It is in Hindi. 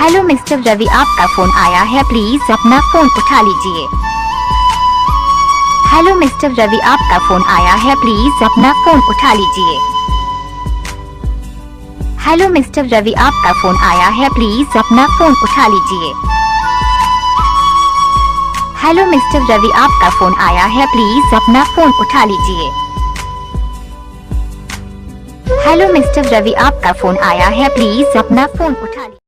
हेलो मिस्टर रवि, आपका फोन आया है, प्लीज अपना फोन उठा लीजिए। हेलो मिस्टर रवि, आपका फोन आया है, प्लीज अपना फोन उठा लीजिए। हेलो मिस्टर रवि, आपका फोन आया है, प्लीज अपना फोन उठा लीजिए। हेलो मिस्टर रवि, आपका फोन आया है, प्लीज अपना फोन उठा लीजिए। हेलो मिस्टर रवि, आपका फोन आया है, प्लीज अपना फोन उठा लीजिए।